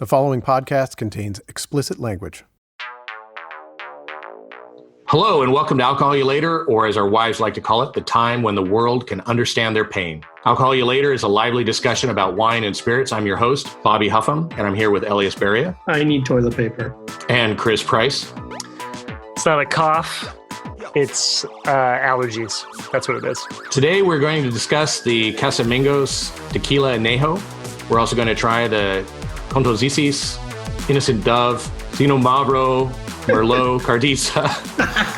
The following podcast contains explicit language. Hello, and welcome to Alcohol You Later, or as our wives like to call it, the time when the world can understand their pain. Alcohol You Later is a lively discussion about wine and spirits. I'm your host, Bobby Hougham, and I'm here with Elyas Beria. I need toilet paper. And Chris Price. It's not a cough. It's allergies. That's what it is. Today, we're going to discuss the Casamigos Tequila Añejo. We're also going to try the Contozisis, Innocent Dove, Zino Mavro, Merlot, Cardiza,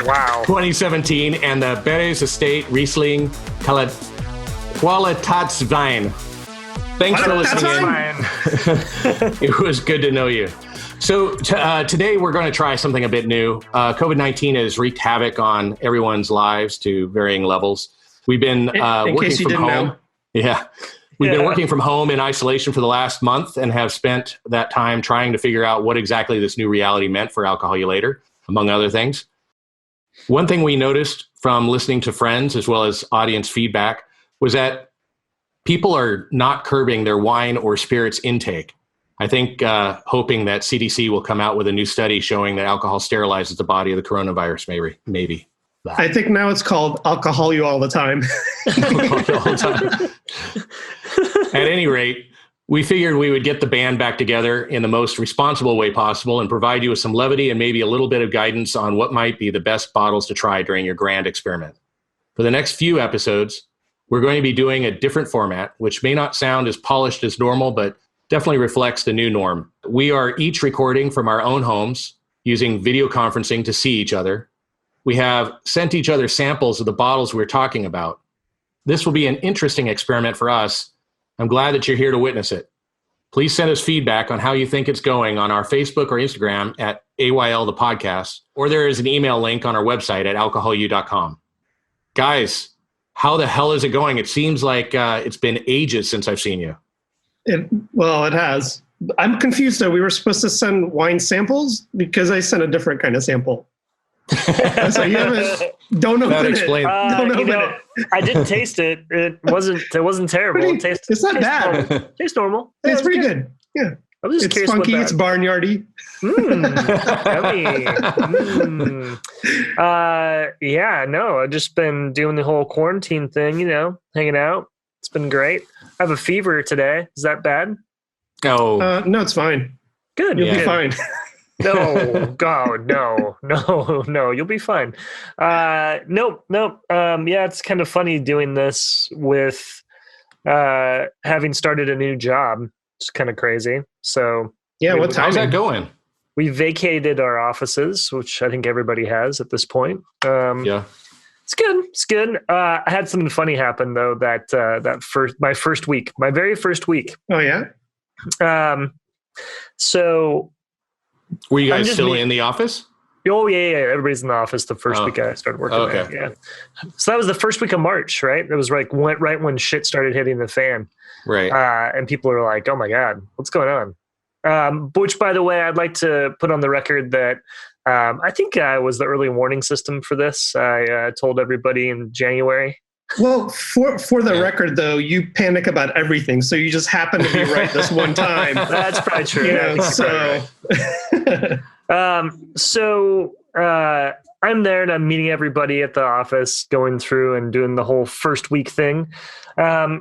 Wow, 2017, and the Beres Estate Riesling Qualitätswein. Thanks for listening in. It was good to know you. So today we're going to try something a bit new. COVID-19 has wreaked havoc on everyone's lives to varying levels. We've been working from home. Yeah. We've been working from home in isolation for the last month and have spent that time trying to figure out what exactly this new reality meant for Alcohol You Later, among other things. One thing we noticed from listening to friends as well as audience feedback was that people are not curbing their wine or spirits intake. I think hoping that CDC will come out with a new study showing that alcohol sterilizes the body of the coronavirus, maybe. I think now it's called Alcohol You All the Time. At any rate, we figured we would get the band back together in the most responsible way possible and provide you with some levity and maybe a little bit of guidance on what might be the best bottles to try during your grand experiment. For the next few episodes, we're going to be doing a different format, which may not sound as polished as normal, but definitely reflects the new norm. We are each recording from our own homes using video conferencing to see each other. We have sent each other samples of the bottles we're talking about. This will be an interesting experiment for us. I'm glad that you're here to witness it. Please send us feedback on how you think it's going on our Facebook or Instagram at AYL the podcast, or there is an email link on our website at alcoholu.com. Guys, how the hell is it going? It seems like it's been ages since I've seen you. It has. I'm confused though. We were supposed to send wine samples because I sent a different kind of sample. So you don't open that it. explains. Don't open it. I didn't taste it. It wasn't terrible. It's not bad. Normal. Tastes normal. It's pretty good. Yeah. I was just It's curious. funky. It's barnyardy. Yummy. Yeah, no, I've just been doing the whole quarantine thing, hanging out. It's been great. I have a fever today. Is that bad? Oh. No, it's fine. Good. You'll be fine. No, God, no, you'll be fine. Nope. Yeah, it's kind of funny doing this with having started a new job. It's kind of crazy. So yeah, what time? How's that going? We vacated our offices, which I think everybody has at this point. Yeah. It's good. It's good. I had something funny happen though. My very first week. Oh yeah. So. Were you guys still in the office? Oh yeah. Everybody's in the office the first week I started working there. Yeah. So that was the first week of March, right? It was like right when shit started hitting the fan. Right. And people are like, "Oh my God, what's going on?" Which, by the way, I'd like to put on the record that I think I was the early warning system for this. I told everybody in January. Well, for the record, though, you panic about everything, so you just happen to be right this one time. That's probably true. So I'm there and I'm meeting everybody at the office, going through and doing the whole first week thing. And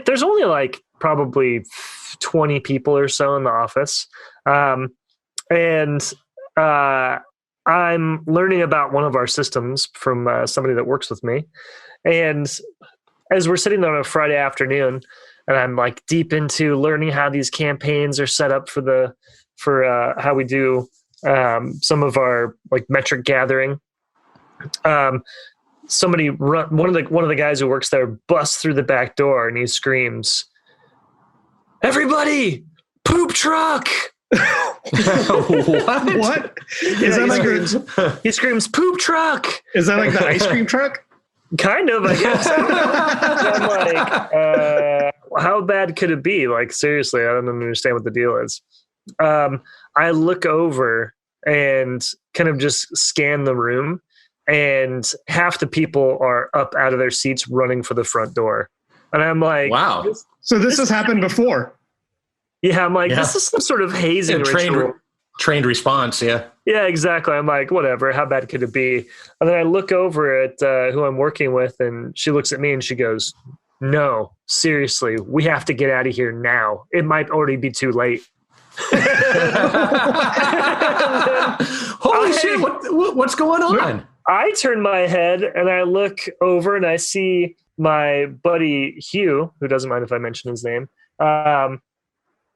there's only like probably 20 people or so in the office. I'm learning about one of our systems from somebody that works with me. And as we're sitting there on a Friday afternoon, and I'm like deep into learning how these campaigns are set up for how we do some of our like metric gathering. One of the guys who works there busts through the back door and he screams, "Everybody, poop truck!" What? Is that he screams, "Poop truck!" Is that like the ice cream truck? Kind of, I guess. I'm like, how bad could it be? Like, seriously, I don't understand what the deal is. I look over and kind of just scan the room, and half the people are up out of their seats running for the front door. And I'm like, wow. So this has happened before? Yeah, I'm like, this is some sort of hazing ritual. Trained response, yeah. Yeah, exactly. I'm like, whatever, how bad could it be? And then I look over at who I'm working with, and she looks at me and she goes, no, seriously, we have to get out of here now. It might already be too late. Holy shit, what's going on? I turn my head and I look over and I see my buddy Hugh, who doesn't mind if I mention his name.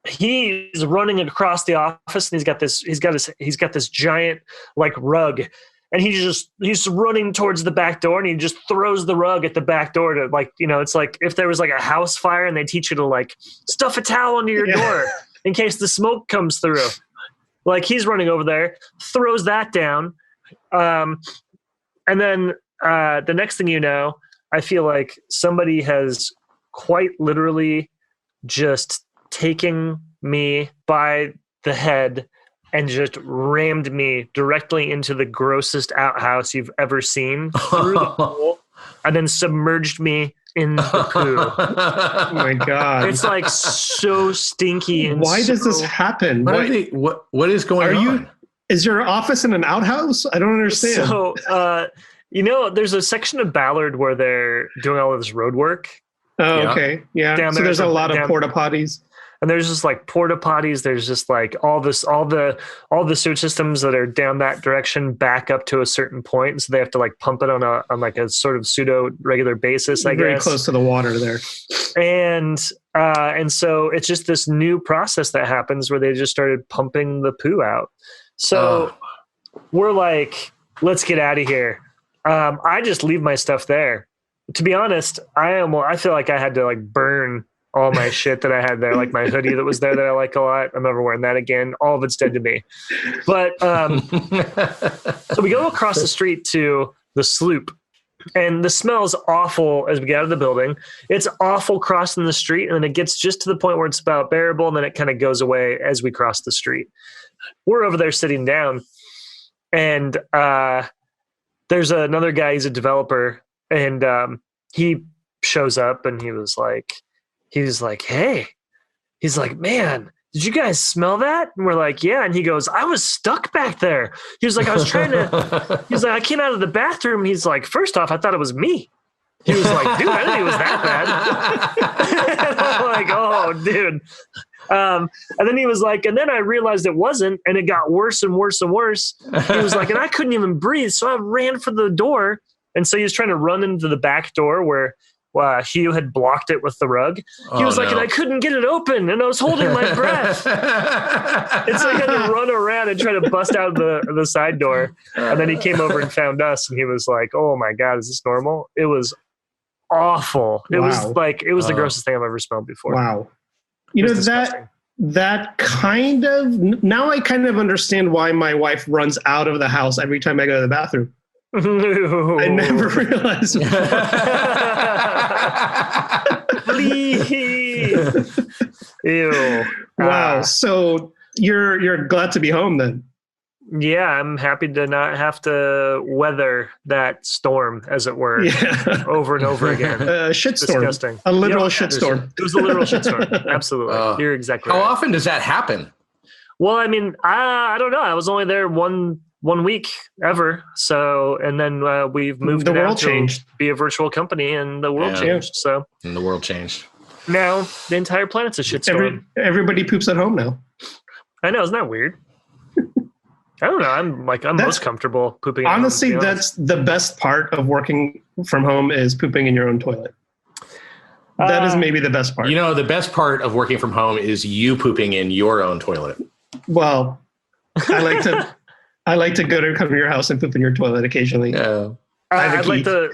He's running across the office and he's got this giant like rug, and he's running towards the back door, and he just throws the rug at the back door to, like, you know, it's like if there was like a house fire and they teach you to like stuff a towel under your door in case the smoke comes through. Like, he's running over there, throws that down. And then the next thing you know, I feel like somebody has quite literally just taking me by the head and just rammed me directly into the grossest outhouse you've ever seen through the pool, and then submerged me in the poo. Oh my God. It's like so stinky. And why does this happen? What is going on? Is your office in an outhouse? I don't understand. So, there's a section of Ballard where they're doing all of this road work. Oh, okay. Yeah. So there's a lot of porta potties. And there's just like porta potties. There's just like all the sewage systems that are down that direction back up to a certain point. And so they have to like pump it on like a sort of pseudo regular basis, I guess. Very close to the water there. And so it's just this new process that happens where they just started pumping the poo out. So we're like, let's get out of here. I just leave my stuff there. To be honest, I feel like I had to like burn all my shit that I had there, like my hoodie that was there that I like a lot. I'm never wearing that again. All of it's dead to me. But so we go across the street to the sloop, and the smell is awful as we get out of the building. It's awful crossing the street, and then it gets just to the point where it's about bearable, and then it kind of goes away as we cross the street. We're over there sitting down, and there's another guy. He's a developer, and he shows up, and he was like, hey, he's like, man, did you guys smell that? And we're like, yeah. And he goes, I was stuck back there. He was like, I was trying to, he's like, I came out of the bathroom. And he's like, first off, I thought it was me. He was like, dude, I didn't think it was that bad. And I'm like, oh, dude. And then he was like, and then I realized it wasn't, and it got worse and worse and worse. He was like, and I couldn't even breathe. So I ran for the door. And so he was trying to run into the back door where Hugh had blocked it with the rug. He was like, and I couldn't get it open, and I was holding my breath. And so he had to run around and try to bust out the side door. And then he came over and found us, and he was like, oh my God, is this normal? It was awful. It was the grossest thing I've ever smelled before. Wow. You know, that kind of, now I kind of understand why my wife runs out of the house every time I go to the bathroom. I never realized. Ew. Wow. So you're glad to be home then? Yeah, I'm happy to not have to weather that storm, as it were, over and over again. Shitstorm. Disgusting. A literal shitstorm. It was a literal shitstorm. Absolutely. You're exactly right. How often does that happen? Well, I mean, I don't know. I was only there one week ever. So, and then we've moved the world changed. Be a virtual company, and the world changed. So, and the world changed. Now the entire planet's a shitstorm. Everybody poops at home now. I know, isn't that weird? I don't know. I'm most comfortable pooping. Honestly, that's the best part of working from home is pooping in your own toilet. That is maybe the best part. You know, the best part of working from home is you pooping in your own toilet. Well, I like to come to your house and poop in your toilet occasionally. Yeah. I'd like to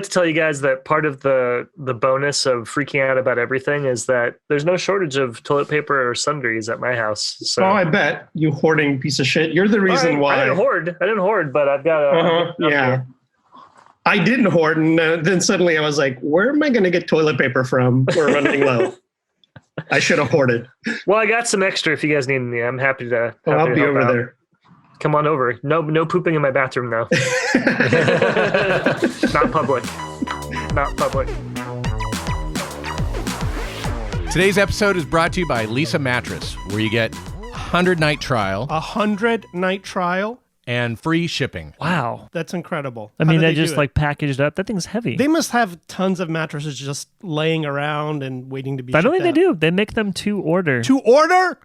tell you guys that part of the bonus of freaking out about everything is that there's no shortage of toilet paper or sundries at my house. So. Oh, I bet, you hoarding piece of shit. You're the reason why. I didn't hoard, but I've got yeah. I didn't hoard, and then suddenly I was like, where am I going to get toilet paper from? We're running low. I should have hoarded. Well, I got some extra if you guys need any. I'm happy to. I'll be over there. Come on over. No pooping in my bathroom now. Not public. Today's episode is brought to you by Lisa Mattress, where you get 100-night trial. 100-night trial. And free shipping. Wow. That's incredible. I mean, they just like packaged up. That thing's heavy. They must have tons of mattresses just laying around and waiting to be I don't shipped think they out. do. They make them to order. To order?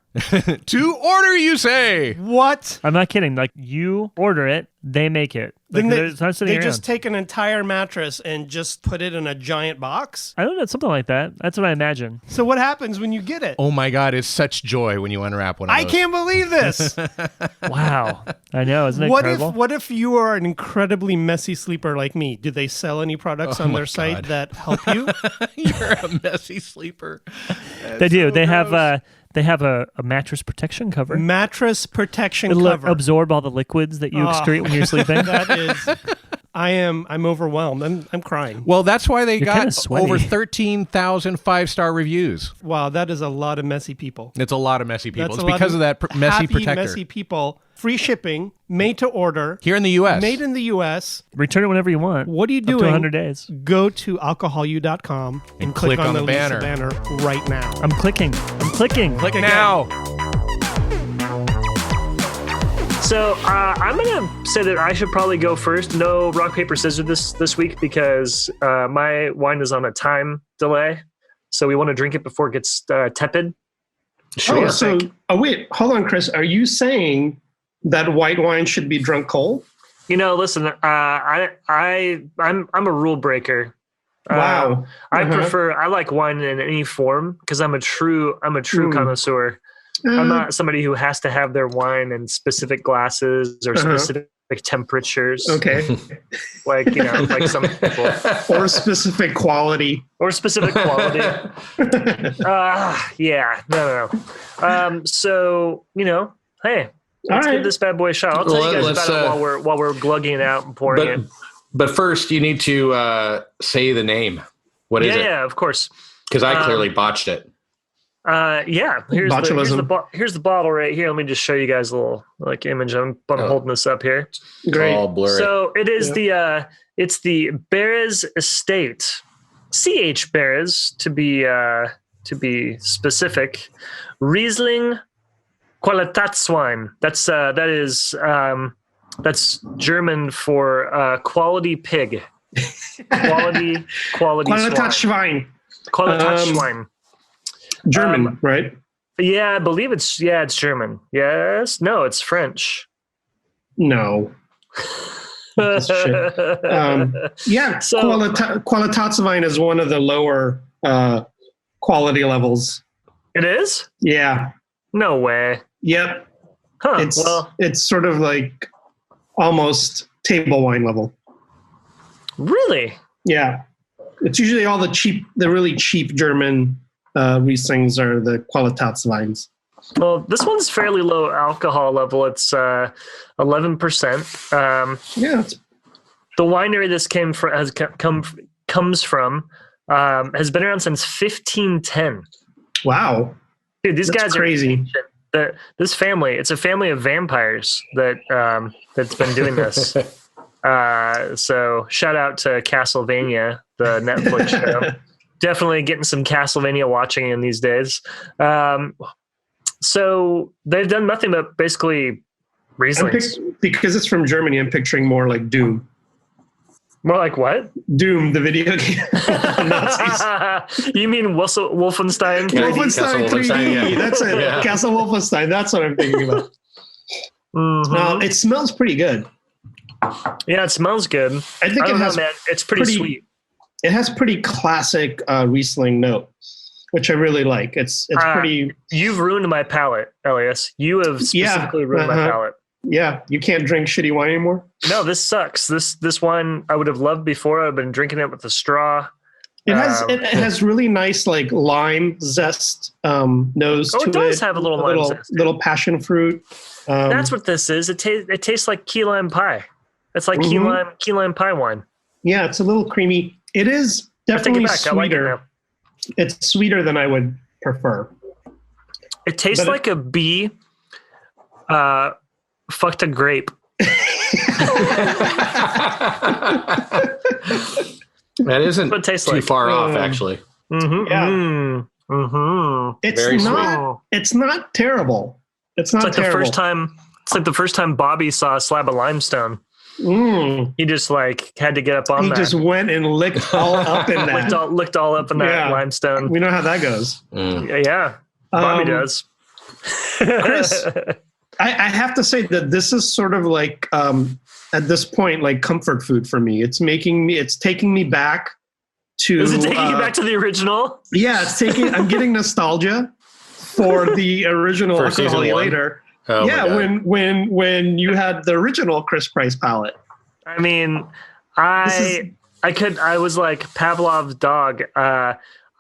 To order, you say? What? I'm not kidding. Like, you order it, they make it. Like, Then they around. just take an entire mattress and just put it in a giant box? I don't know, something like that. That's what I imagine. So what happens when you get it? Oh my God, it's such joy when you unwrap one of those. I can't believe this. Wow. I know, isn't it incredible? What if you are an incredibly messy sleeper like me? Do they sell any products on their site that help you? You're a messy sleeper. They do. They have a mattress protection cover. Mattress protection It'll cover. absorb all the liquids that you excrete when you're sleeping. That is, I'm overwhelmed. I'm crying. Well, that's why they You're got kinda sweaty. over 13,000 five-star reviews. Wow, that is a lot of messy people. It's a lot of messy people. That's It's a lot because of that messy happy, protector. messy people. Free shipping, made to order. Here in the U.S. Made in the U.S. Return it whenever you want. What are you Up to doing? 100 days. Go to alcoholu.com and click on the Lisa banner right now. I'm clicking. Click now. So I'm gonna say that I should probably go first. No rock paper scissors this week because my wine is on a time delay, so we want to drink it before it gets tepid. Sure. Wait, hold on, Chris. Are you saying that white wine should be drunk cold? You know, listen. I'm a rule breaker. Wow. I like wine in any form because I'm a true connoisseur. I'm not somebody who has to have their wine in specific glasses or specific temperatures. Okay. Like, like some people. Or specific quality. Yeah. No. So, hey, let's give this bad boy a shot. I'll tell you guys about it while we're glugging it out and pouring it. But first, you need to say the name. What is it? Yeah, of course. Because I clearly botched it. Here's the bottle right here. Let me just show you guys a little image. I'm holding this up here. Great. All blurry. So it is it's the Beres Estate, CH Beres to be specific. Riesling Qualitätswein. That's German for quality pig. Quality Qualitätswein. Qualitätswein. German, right? Yeah, I believe it's German. Yes. No, it's French. No. Yeah. So, Qualitätswein is one of the lower quality levels. it is? Yeah. No way. Yep. Huh. It's sort of like almost table wine level. Really? Yeah. It's usually all the really cheap German Rieslings are the Qualitätsweins. Well, this one's fairly low alcohol level. It's 11%. Yeah. The winery this comes from has been around since 1510. Wow. Dude, these That's guys crazy. This family, it's a family of vampires that's been doing this. So shout out to Castlevania, the Netflix show. Definitely getting some Castlevania watching in these days. So they've done nothing but basically Rieslings. Because it's from Germany, I'm picturing more like Doom. More like what? Doom, the video game. Nazis. You mean Wolfenstein? Wolfenstein 3D. Yeah. That's it. Yeah. Castle Wolfenstein. That's what I'm thinking about. It smells pretty good. Yeah, it smells good. I think it has. Man. It's pretty sweet. It has pretty classic Riesling note, which I really like. It's pretty. You've ruined my palate, Elyas. You have specifically ruined my palate. Yeah, you can't drink shitty wine anymore. No, this sucks. This wine I would have loved before. I've been drinking it with a straw. It has really nice like lime zest nose to it. It does have a little lime zest. Little passion fruit. That's what this is. It tastes like key lime pie. It's like key lime pie wine. Yeah, it's a little creamy. It is definitely sweeter. I like it. It's sweeter than I would prefer. It tastes like a bee fucked a grape. That isn't too far off, actually. Yeah. Mm-hmm. It's not terrible. It's not like terrible. It's like the first time Bobby saw a slab of limestone. He just had to get up on that. He just went and licked all up in that. licked all up in that limestone. We know how that goes. Yeah. Bobby does. Chris, I have to say that this is sort of like at this point like comfort food for me. It's taking me back to. Is it taking you back to the original? Yeah, I'm getting nostalgia for the original. For season one? Later. Oh yeah, when you had the original Chris Price palette. I mean, I was like Pavlov's dog.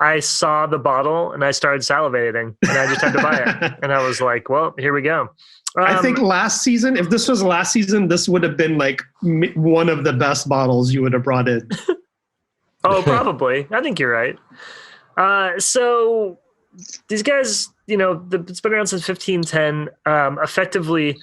I saw the bottle and I started salivating and I just had to buy it. And I was like, well, here we go. I think last season, if this was last season, this would have been like one of the best bottles you would have brought in. Oh, probably. I think you're right. So these guys, it's been around since 1510. Effectively,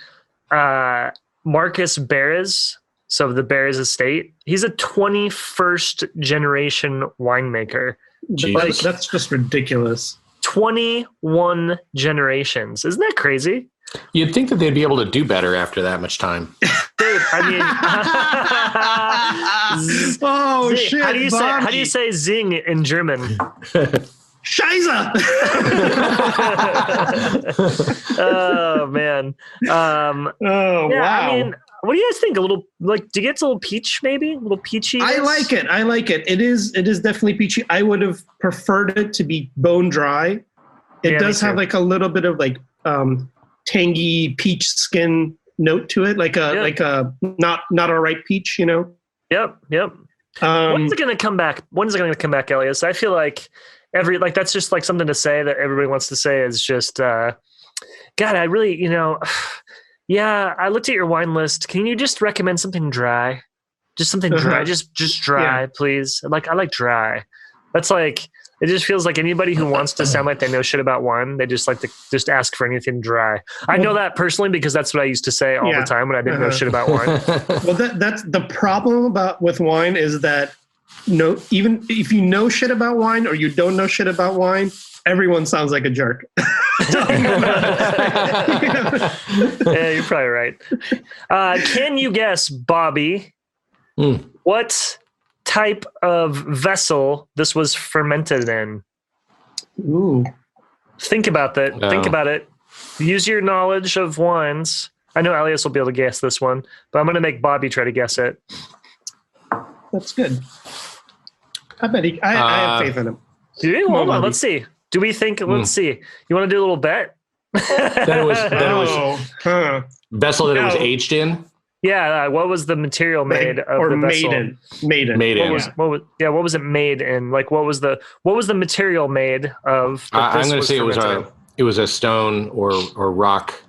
Marcus Beres, so the Beres estate, he's a 21st generation winemaker. That's just ridiculous. 21 generations. Isn't that crazy? You'd think that they'd be able to do better after that much time. Dude, I mean, shit! How do you say zing in German? Scheiße! Oh man. Wow. I mean, what do you guys think? A little do you get a little peach, maybe? A little peachy? I like it. It is definitely peachy. I would have preferred it to be bone dry. It does have like a little bit of like tangy peach skin note to it, like a not all right peach, Yep. When's it gonna come back? Elyas? I feel like that's just like something to say that everybody wants to say is just God, I really, yeah, I looked at your wine list. Can you just recommend something dry? Just something dry. Just dry, please. I like dry. That's like, it just feels like anybody who wants to sound like they know shit about wine, they just like to just ask for anything dry. I know that personally because that's what I used to say all the time when I didn't know shit about wine. Well, that's the problem with wine is that even if you know shit about wine or you don't know shit about wine, everyone sounds like a jerk. Yeah, you're probably right. Can you guess, Bobby, what type of vessel this was fermented in? Ooh. Think about that. No. Think about it. Use your knowledge of wines. I know Elyas will be able to guess this one, but I'm going to make Bobby try to guess it. That's good. I bet I have faith in him. Hold on. Let's see. Do we think? Let's see. You want to do a little bet? That it was vessel that it was aged in. Yeah. What was the material made of the vessel? Maiden. What was it made in? Like, what was the material made of? I'm going to say it was a stone or rock.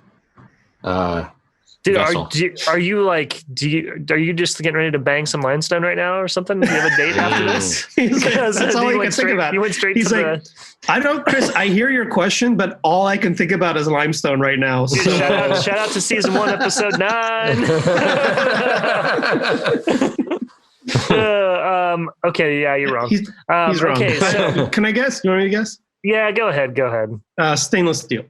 Dude, are you just getting ready to bang some limestone right now or something? Do you have a date after this? That's all I can think about. You went straight to the... I don't, Chris, I hear your question, but all I can think about is limestone right now. So. Dude, shout out to season 1, episode 9. Okay, yeah, you're wrong. He's wrong. Okay, so, can I guess? You want me to guess? Yeah, go ahead. Stainless steel.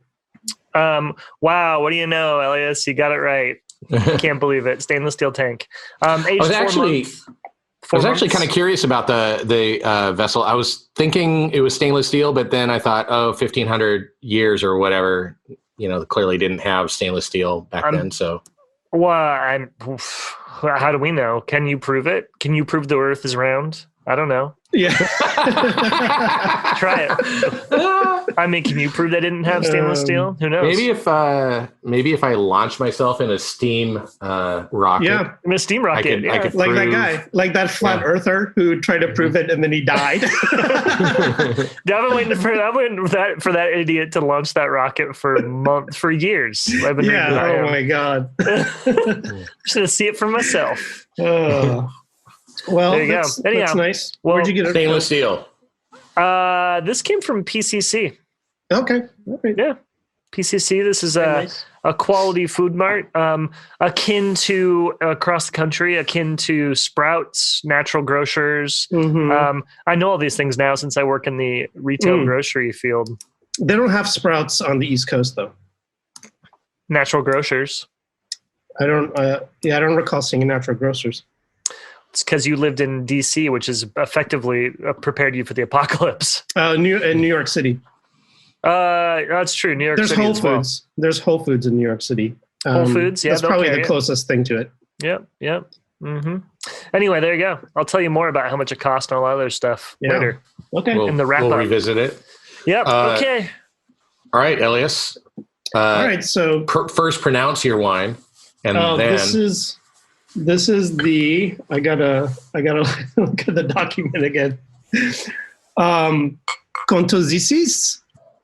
Wow, what do you know, Elyas? You got it right. I can't believe it. Stainless steel tank. I was actually kind of curious about the vessel. I was thinking it was stainless steel, but then I thought, 1,500 years or whatever, clearly didn't have stainless steel back then. So, well, how do we know? Can you prove it? Can you prove the Earth is round? I don't know. Yeah. Try it. I mean, can you prove they didn't have stainless steel? Who knows? Maybe if I launch myself in a steam rocket. Yeah, in a steam rocket. I could like prove, that guy, like that flat earther who tried to prove it and then he died. I've been waiting for that idiot to launch that rocket for years. I've been oh my god! Just gonna see it for myself. Well, there you go. Anyhow, that's nice. Well, where'd you get it? Stainless steel. This came from PCC. Okay. Yeah. PCC. This is a quality food mart, akin to across the country, akin to Sprouts, Natural Grocers. I know all these things now since I work in the retail grocery field. They don't have Sprouts on the East Coast though. Natural Grocers. I don't recall seeing Natural Grocers. It's because you lived in DC, which is effectively prepared you for the apocalypse. In New York City. That's true. New York There's City. Whole as well. Foods. There's Whole Foods in New York City. Whole Foods, yeah. That's probably the closest thing to it. Yep. Anyway, there you go. I'll tell you more about how much it costs and all that other stuff later. Okay. In the wrap-up. We'll revisit it. Yep. Okay. All right, Elyas. All right. So first pronounce your wine, and then this is the. I gotta look at the document again. Contozisis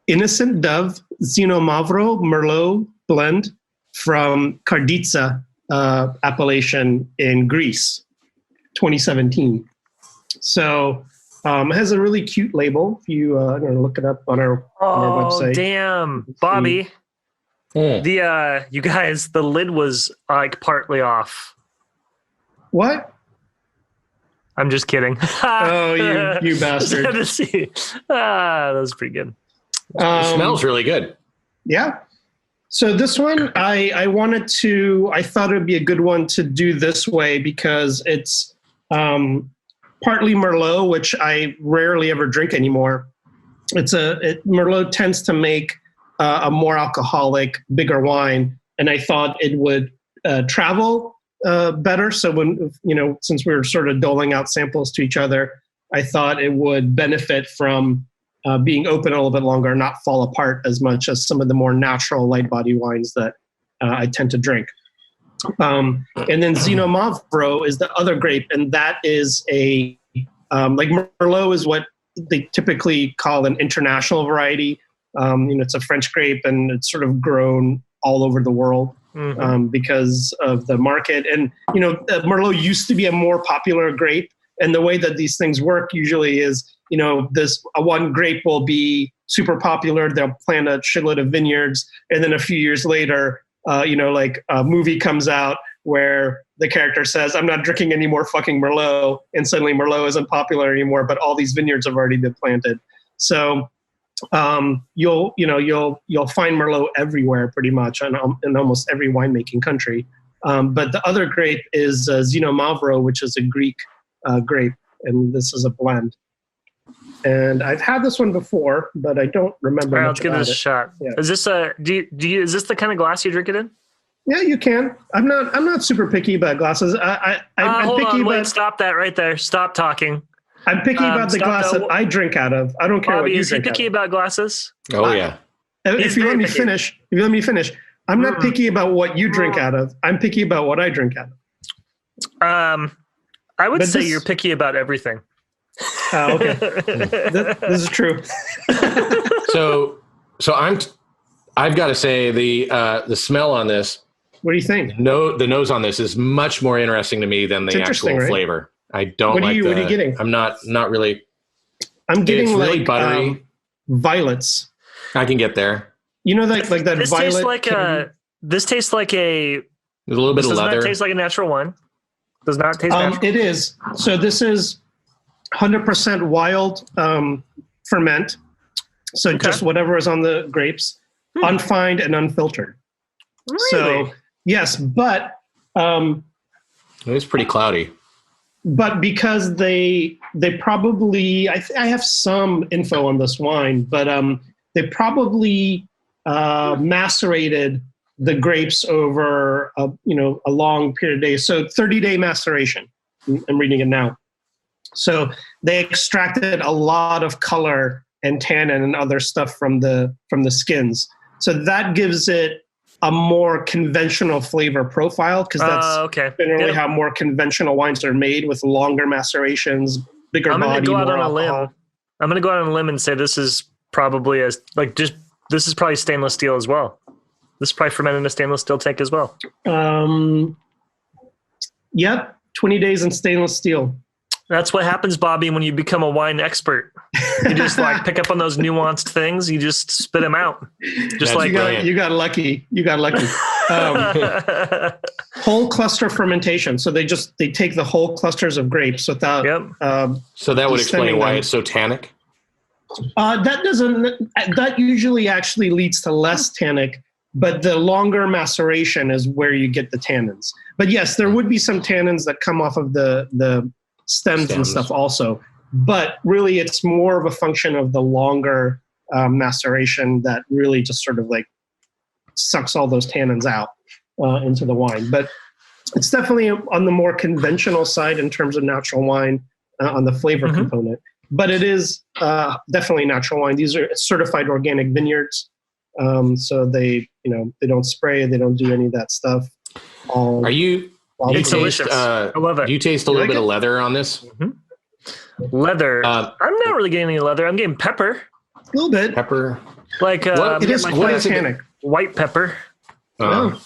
Innocent Dove Xinomavro Merlot blend from Karditsa appellation in Greece, 2017. So it has a really cute label. If you I'm gonna look it up on our website. Oh damn, Bobby! The you guys, the lid was like partly off. What? I'm just kidding. Oh, you bastard! Had to see. That was pretty good. It smells really good. Yeah. So this one, I thought it would be a good one to do this way because it's partly Merlot, which I rarely ever drink anymore. Merlot tends to make a more alcoholic, bigger wine, and I thought it would travel better. So when since we were sort of doling out samples to each other, I thought it would benefit from being open a little bit longer, not fall apart as much as some of the more natural light body wines that I tend to drink. And then Xinomavro is the other grape, and that is like Merlot is what they typically call an international variety. It's a French grape, and it's sort of grown all over the world because of the market. And Merlot used to be a more popular grape, and the way that these things work usually is, this one grape will be super popular. They'll plant a shitload of vineyards, and then a few years later, like a movie comes out where the character says, "I'm not drinking any more fucking Merlot," and suddenly Merlot isn't popular anymore. But all these vineyards have already been planted, so you'll find Merlot everywhere, pretty much, in almost every winemaking country. But the other grape is Xinomavro, which is a Greek grape, and this is a blend. And I've had this one before, but I don't remember. All right, much let's give about this a shot. Yeah. Is this is this the kind of glass you drink it in? Yeah, you can. I'm not super picky about glasses. I'm picky about. Stop that right there. Stop talking. I'm picky about the glass that I drink out of. I don't care Bobby, what you is he drink. picky about glasses? Oh yeah. If you let me finish, I'm not picky about what you drink out of. I'm picky about what I drink out of. I would say you're picky about everything. Oh, okay. This is true. So I've got to say the smell on this. What do you think? The nose on this is much more interesting to me than the actual flavor. I don't what are you getting? I'm not really. I'm getting it's like really buttery. Violets. I can get there. Like that this violet. This tastes like There's a little bit of leather. Does not taste like a natural one. Does not taste natural. It is. So this is 100% wild ferment. So just whatever is on the grapes, unfined and unfiltered. Really? So yes, but it's pretty cloudy. But because they probably I have some info on this wine, but they probably macerated the grapes over a long period of days. So 30-day maceration. I'm reading it now. So they extracted a lot of color and tannin and other stuff from the skins. So that gives it a more conventional flavor profile, because that's generally how more conventional wines are made, with longer macerations, bigger body, more alcohol. I'm going to go out on a limb and say this is probably this is probably stainless steel as well. This is probably fermented in a stainless steel tank as well. Yep, 20 days in stainless steel. That's what happens, Bobby, when you become a wine expert. You just like pick up on those nuanced things. You just spit them out. Just That's like brilliant. You got lucky. You got lucky. Whole cluster fermentation. So they take the whole clusters of grapes without. Yep. So that would explain why them. it's so tannic. That usually actually leads to less tannic, but the longer maceration is where you get the tannins. But yes, there would be some tannins that come off of the stems and stuff also. But really, it's more of a function of the longer maceration that really just sort of like sucks all those tannins out into the wine. But it's definitely on the more conventional side in terms of natural wine on the flavor component. But it is definitely natural wine. These are certified organic vineyards, so they don't spray, they don't do any of that stuff. Are you? It's delicious. I love it. Do you taste a little bit of leather on this? Leather. I'm not really getting any leather. I'm getting pepper. A little bit. Pepper. Like It is quite tannic. white pepper. Uh,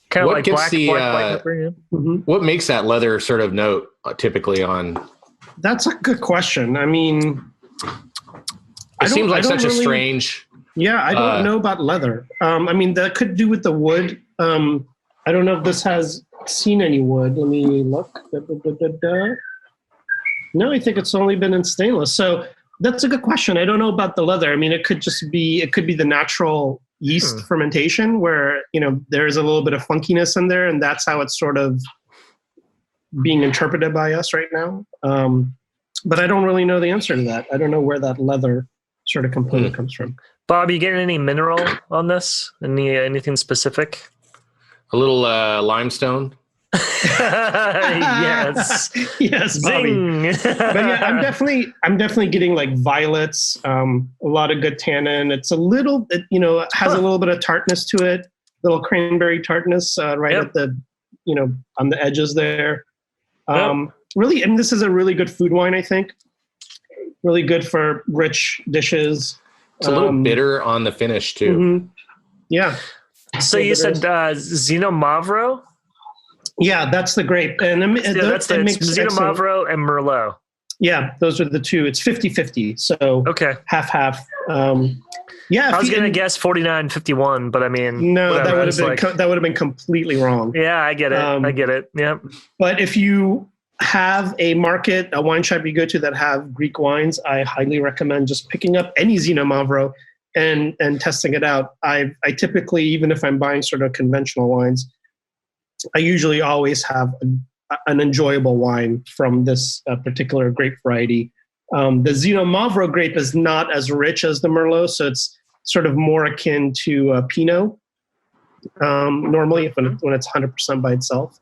Kind of What like gets black pepper. Yeah. What makes that leather sort of note typically on? That's a good question. I mean, It seems like such a strange. Yeah, I don't know about leather. I mean, that could do with the wood. I don't know if this has seen any wood. Let me look. No, I think it's only been in stainless. So that's a good question. I don't know about the leather. I mean, it could be the natural yeast fermentation where, there's a little bit of funkiness in there, and that's how it's sort of being interpreted by us right now. But I don't really know the answer to that. I don't know where that leather sort of component comes from. Bob, you getting any mineral on this? Anything specific? A little limestone. Yes. Yes, Bobby. Zing. But yeah, I'm definitely getting like violets, a lot of good tannin. It's a little, it has a little bit of tartness to it, little cranberry tartness right at the, on the edges there. Really, and this is a really good food wine, I think. Really good for rich dishes. It's a little bitter on the finish too. Yeah. So you said Zino Mavro? Yeah, that's the grape. And that's Zino Mavro and Merlot. Yeah, those are the two. It's 50-50. So okay, half. Yeah, I was gonna guess 49-51, but I mean, no, whatever. that would have been completely wrong. Yeah, I get it. I get it. Yeah. But if you have a wine shop you go to that have Greek wines, I highly recommend just picking up any Zino Mavro and testing it out. I typically, even if I'm buying sort of conventional wines, I usually always have an enjoyable wine from this particular grape variety. The Zino Mavro grape is not as rich as the Merlot, so it's sort of more akin to Pinot normally when it's 100% by itself.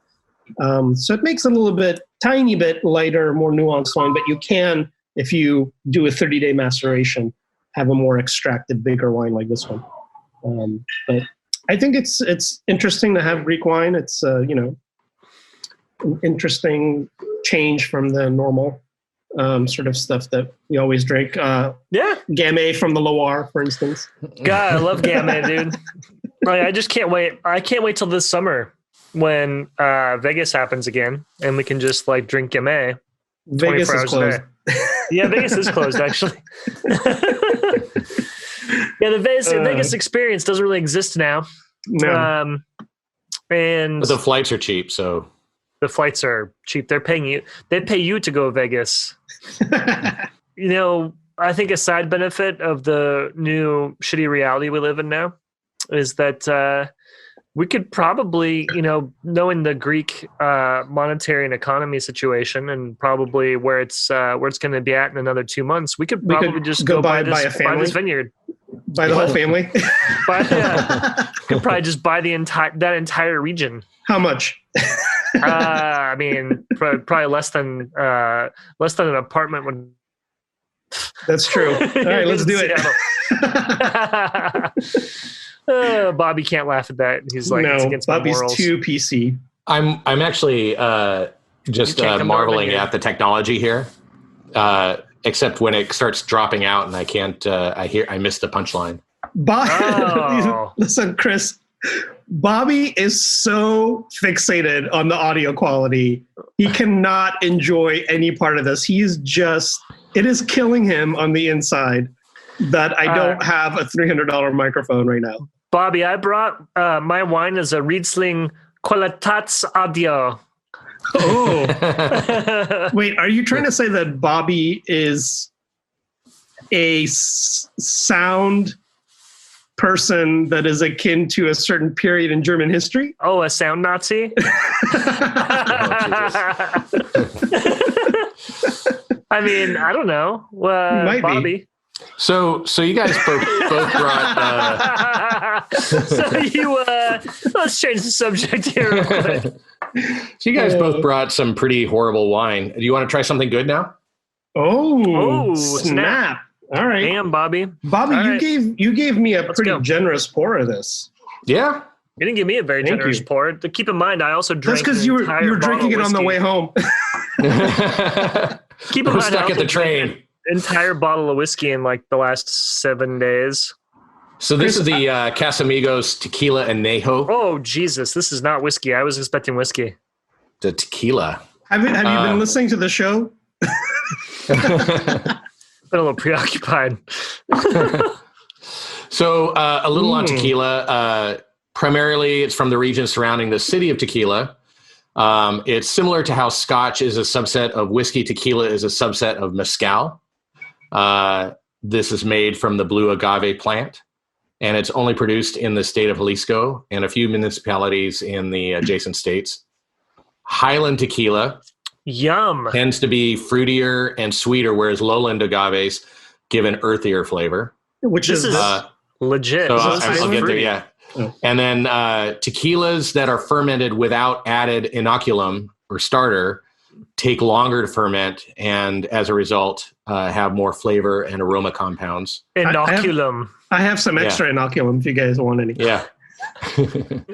So it makes it a little bit, tiny bit lighter, more nuanced wine, but you can, if you do a 30-day maceration, have a more extracted, bigger wine like this one. But I think it's interesting to have Greek wine. It's an interesting change from the normal sort of stuff that we always drink. Gamay from the Loire, for instance. God, I love Gamay, dude. I just can't wait. I can't wait till this summer when Vegas happens again, and we can just like drink Gamay. Vegas is closed. Yeah, Vegas is closed actually. Yeah, the Vegas experience doesn't really exist now. No. And But the flights are cheap, so the flights are cheap. They pay you to go to Vegas. I think a side benefit of the new shitty reality we live in now is that we could probably, knowing the Greek monetary and economy situation and probably where it's going to be at in another 2 months, we could just go buy this vineyard. Buy the whole family? Could probably just buy that entire region. How much? I mean, probably less than an apartment would. That's true. All right, let's do it. Bobby can't laugh at that. He's like, no, it's against Bobby's my morals. too PC. I'm actually just marveling at the technology here. Except when it starts dropping out and I can't, I missed the punchline. Listen, Chris, Bobby is so fixated on the audio quality. He cannot enjoy any part of this. He's just It is killing him on the inside that I don't have a $300 microphone right now. Bobby, I brought my wine as a Riesling Qualitats Audio. Oh, wait, are you trying to say that Bobby is a sound person that is akin to a certain period in German history? Oh, a sound Nazi? I mean, I don't know. Might Bobby. be. So you guys both brought. Let's change the subject here real quick. So you guys both brought some pretty horrible wine. Do you want to try something good now? Oh, snap. All right. Damn, Bobby. Bobby, All you gave me a pretty go. generous pour of this. Yeah. You didn't give me a very Thank generous you. pour. To keep in mind, I also drank. That's because you were drinking it on the way home. Keep in We're mind, stuck I at also the train. drank an entire bottle of whiskey in like the last 7 days. So this is the Casamigos Tequila Anejo. Oh Jesus, this is not whiskey. I was expecting whiskey. The tequila. Have you been listening to the show? Been a little preoccupied. So a little on tequila. Primarily, it's from the region surrounding the city of Tequila. It's similar to how Scotch is a subset of whiskey. Tequila is a subset of mezcal. This is made from the blue agave plant, and it's only produced in the state of Jalisco and a few municipalities in the adjacent states. Highland tequila Yum. tends to be fruitier and sweeter, whereas lowland agaves give an earthier flavor. Which This is legit. So This is I'll get there, fruity. yeah. And then tequilas that are fermented without added inoculum or starter take longer to ferment, and as a result, have more flavor and aroma compounds. Inoculum. I have some extra inoculum if you guys want any. Yeah.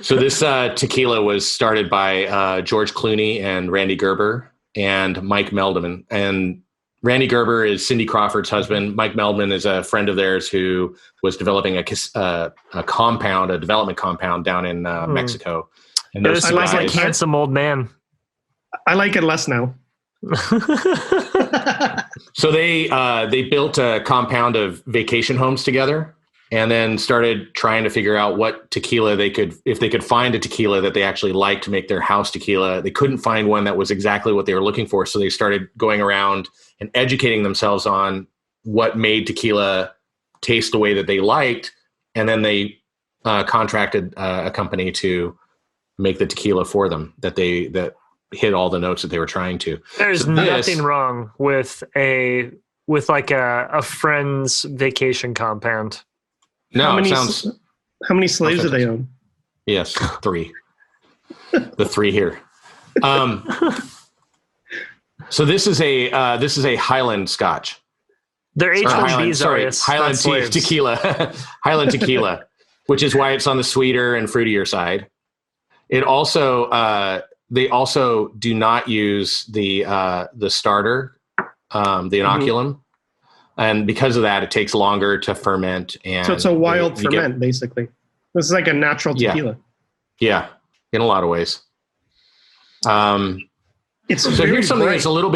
So this tequila was started by George Clooney and Randy Gerber and Mike Meldman. And Randy Gerber is Cindy Crawford's husband. Mike Meldman is a friend of theirs who was developing a development compound down in Mexico. And This those smells two like guys, handsome old man. I like it less now. so they built a compound of vacation homes together, and then started trying to figure out what tequila if they could find a tequila that they actually liked to make their house tequila. They couldn't find one that was exactly what they were looking for, so they started going around and educating themselves on what made tequila taste the way that they liked, and then they contracted a company to make the tequila for them that hit all the notes that they were trying to. There's nothing wrong with a friend's vacation compound. No, How many, it sounds... how many slaves do they own? Yes, 3. The 3 here. So this is a Highland Scotch. They're H1Bs. Highland tequila. Highland tequila, which is why it's on the sweeter and fruitier side. It also they also do not use the starter, the inoculum. And because of that, it takes longer to ferment. And so it's a wild ferment, basically. This is like a natural tequila. Yeah, in a lot of ways. Here's something that's a little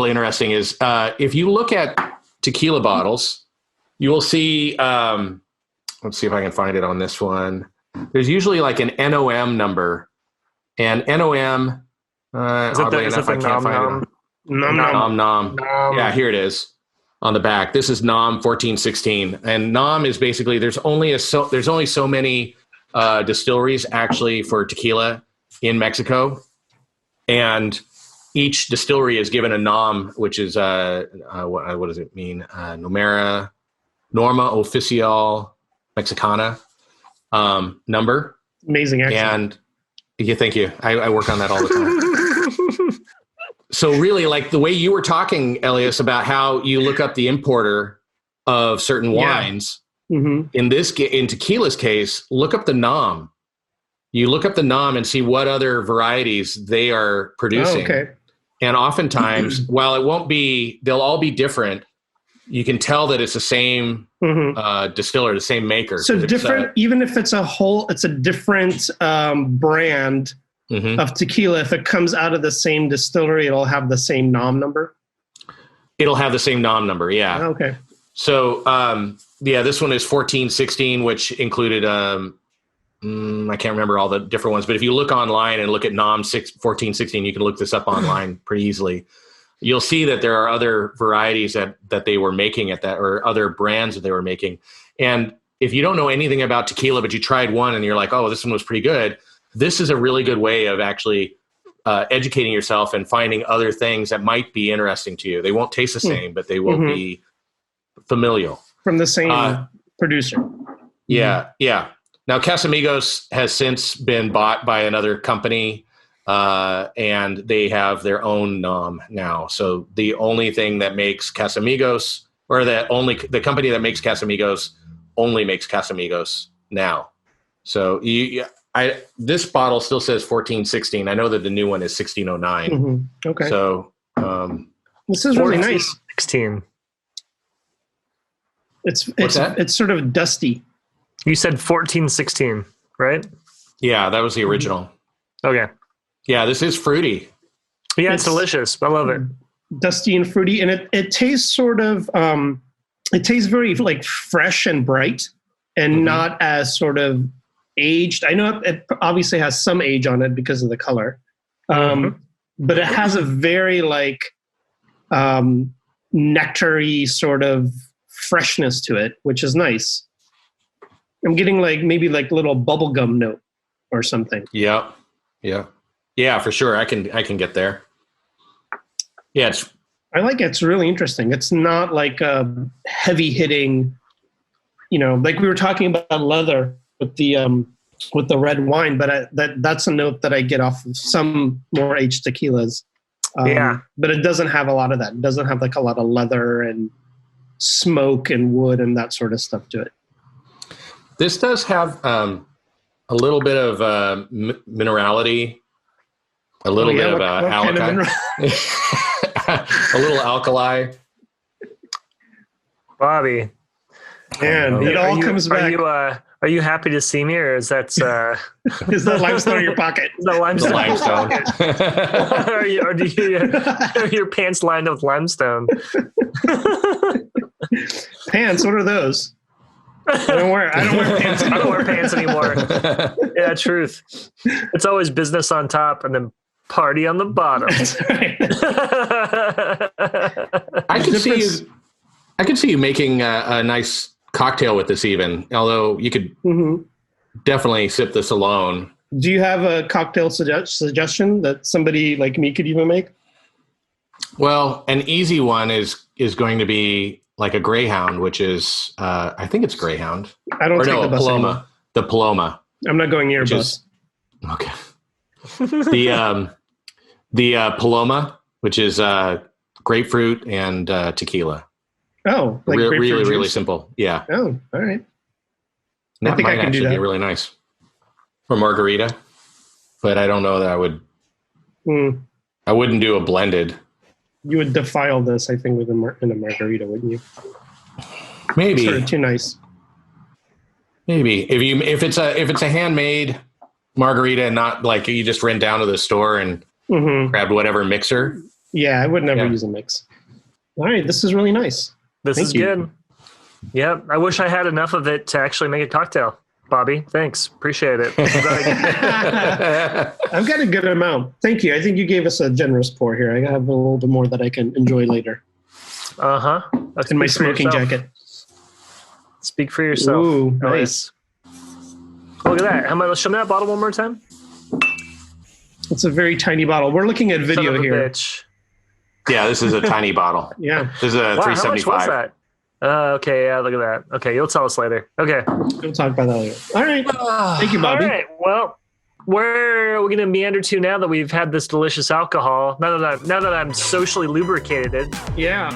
interesting is if you look at tequila bottles, you will see. Let's see if I can find it on this one. There's usually like an NOM number, and NOM. Oddly enough, I can't find it. Nom. Yeah, here it is. On the back, this is NOM 1416, and NOM is basically there's only so many distilleries actually for tequila in Mexico, and each distillery is given a NOM, which is what does it mean? Norma Oficial Mexicana number. Amazing accent. And thank you. I work on that all the time. So really, like the way you were talking, Elyas, about how you look up the importer of certain wines. Mm-hmm. In tequila's case, look up the NOM. You look up the NOM and see what other varieties they are producing. Oh, okay. And oftentimes, while they'll all be different. You can tell that it's the same distiller, the same maker. So different, even if it's a different brand of tequila. If it comes out of the same distillery, it'll have the same NOM number. It'll have the same nom number. Yeah. Okay. So, this one is 1416, which included, I can't remember all the different ones, but if you look online and look at nom 1416, you can look this up online pretty easily. You'll see that there are other varieties that they were making at that, or other brands that they were making. And if you don't know anything about tequila, but you tried one and you're like, oh, this one was pretty good, this is a really good way of actually educating yourself and finding other things that might be interesting to you. They won't taste the same, but they will be familial. From the same producer. Yeah, yeah. Now, Casamigos has since been bought by another company, and they have their own nom now. So the only thing that makes Casamigos, or the company that makes Casamigos only makes Casamigos now. So this bottle still says 1416. I know that the new one is 1609. Okay. So this is really nice. 16. It's sort of dusty. You said 1416, right? Yeah, that was the original. Okay. Yeah, this is fruity. Yeah, it's delicious. I love it. Dusty and fruity, and it tastes sort of it tastes very like fresh and bright, and not as sort of aged. I know it obviously has some age on it because of the color, but it has a very like nectary sort of freshness to it, which is nice. I'm getting like maybe like little bubblegum note or something. Yeah, for sure. I can get there. Yeah, I like it. It's really interesting. It's not like a heavy hitting, like we were talking about leather with the red wine, but that's a note that I get off of some more aged tequilas. But it doesn't have a lot of that. It doesn't have like a lot of leather and smoke and wood and that sort of stuff to it. This does have a little bit of minerality, a little bit of alkali, a little alkali. Bobby, and it all comes back. Are you happy to see me, or is that is that limestone in your pocket? Is that limestone? The limestone. Are your pants lined with limestone? Pants? What are those? I don't wear pants anymore. I don't wear pants anymore. Yeah, truth. It's always business on top and then party on the bottom. That's right. I could see you making a nice cocktail with this even, although you could definitely sip this alone. Do you have a cocktail suggestion that somebody like me could even make? Well, an easy one is going to be like a Greyhound, which is, I think it's Greyhound. I don't take the bus Paloma. anymore. The Paloma. I'm not going near a bus. Okay. The Paloma, which is grapefruit and tequila. Oh, like really, juice? really simple. Yeah. Oh, all right. That think I might can do actually that. be really nice for margarita, but I don't know that I would. I wouldn't do a blended. You would defile this, I think, in a margarita, wouldn't you? Maybe. Sort of too nice. Maybe if it's a handmade margarita, and not like you just ran down to the store and grabbed whatever mixer. Yeah, I would never use a mix. All right, this is really nice. This is good. Yep. I wish I had enough of it to actually make a cocktail. Bobby, thanks. Appreciate it. I've got a good amount. Thank you. I think you gave us a generous pour here. I have a little bit more that I can enjoy later. That's in my smoking jacket. Speak for yourself. Ooh, nice. Look at that. Show me that bottle one more time. It's a very tiny bottle. We're looking at video Son of a here. Bitch. Yeah, this is a tiny bottle. Yeah. This is a 375. How much was that? Okay, yeah, look at that. Okay, you'll tell us later. Okay. We'll talk about that later. All right. Thank you, Bobby. All right. Well, where are we going to meander to now that we've had this delicious alcohol? Now that I'm socially lubricated. Yeah.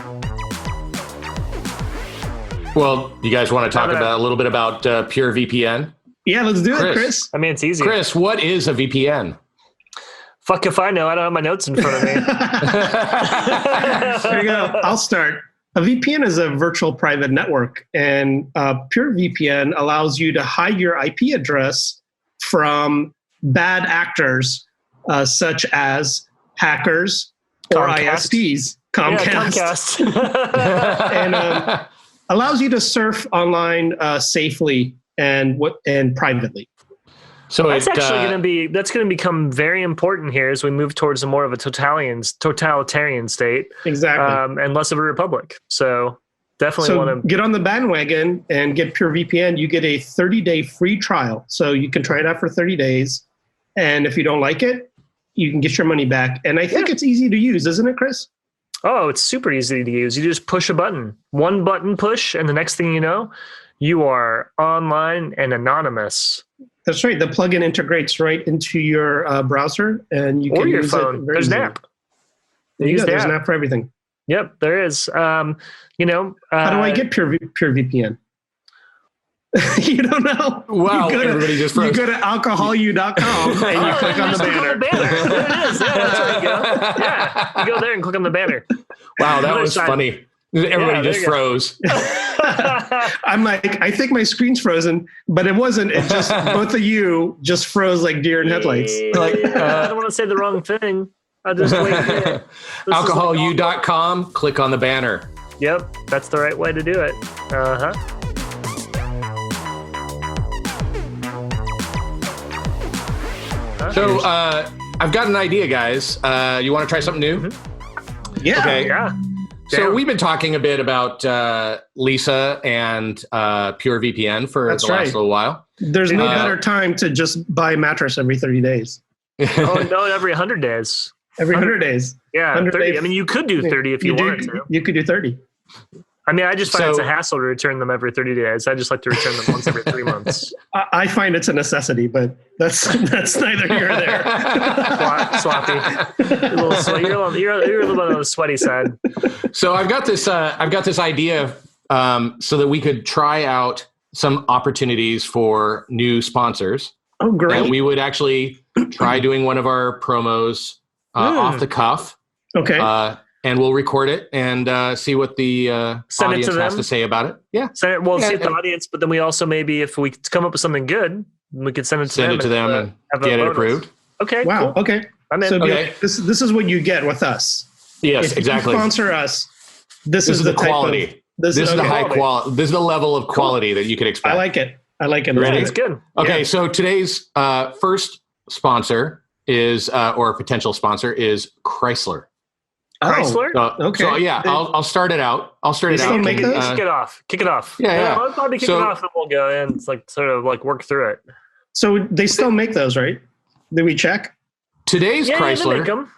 Well, you guys want to talk about a little bit about Pure VPN? Yeah, let's do it, Chris. I mean, it's easy. Chris, what is a VPN? Fuck if I know. I don't have my notes in front of me. There you go. I'll start. A VPN is a virtual private network, and Pure VPN allows you to hide your IP address from bad actors such as hackers or Comcast. ISPs. Comcast. Comcast. And allows you to surf online safely and privately. So that's actually going to become very important here as we move towards more of a totalitarian state. Exactly. And less of a republic. So definitely want to get on the bandwagon and get PureVPN. You get a 30-day free trial. So you can try it out for 30 days. And if you don't like it, you can get your money back. And I think it's easy to use, isn't it, Chris? Oh, it's super easy to use. You just push a button, one button push, and the next thing you know, you are online and anonymous. That's right. The plugin integrates right into your browser, and you can your use phone. it very There's an easily. app. There you go. There's an app for everything. Yep, there is. How do I get PureVPN? You don't know? Wow, everybody just froze. You go to alcoholu.com and you click on the banner. There it is. Yeah, that's where you go. Yeah, you go there and click on the banner. Wow, that was funny. Everybody just froze. I'm like, I think my screen's frozen, but it wasn't. It just, both of you just froze like deer in headlights. Like, I don't want to say the wrong thing. I just wait. Alcoholu.com, click on the banner. Yep, that's the right way to do it. Uh-huh. So I've got an idea, guys. You want to try something new? Yeah. Okay. Yeah. So we've been talking a bit about Lisa and PureVPN for the last little while. There's no better time to just buy a mattress every 30 days. Oh, no, every 100 days. Every 100 days. Yeah, 100 30. days. I mean, you could do 30 if you wanted to. You could do 30. I mean, I just find it's a hassle to return them every 30 days. I just like to return them once every 3 months. I find it's a necessity, but that's neither here nor there. Sloppy. You're a little bit on the sweaty side. So I've got this idea so that we could try out some opportunities for new sponsors. Oh, great. And we would actually try doing one of our promos off the cuff. Okay. And we'll record it and see what the audience has to say about it. Yeah. See the audience, but then we also maybe, if we come up with something good, we could send it to them and get it approved. Okay. Wow. Cool. Okay. I'm in. So okay. This is what you get with us. Yes, exactly. If you sponsor us, this is the quality. This is the high quality. This is the level of quality that you could expect. I like it. Ready? It's good. Okay. Yeah. So today's first sponsor is, or potential sponsor is Chrysler. Chrysler? Okay. So yeah, I'll start it out. Kick it off. Yeah. I'll probably kick it off and we'll go in. It's like sort of like work through it. So they still make those, right? Did we check? Today's Chrysler. They make 'em.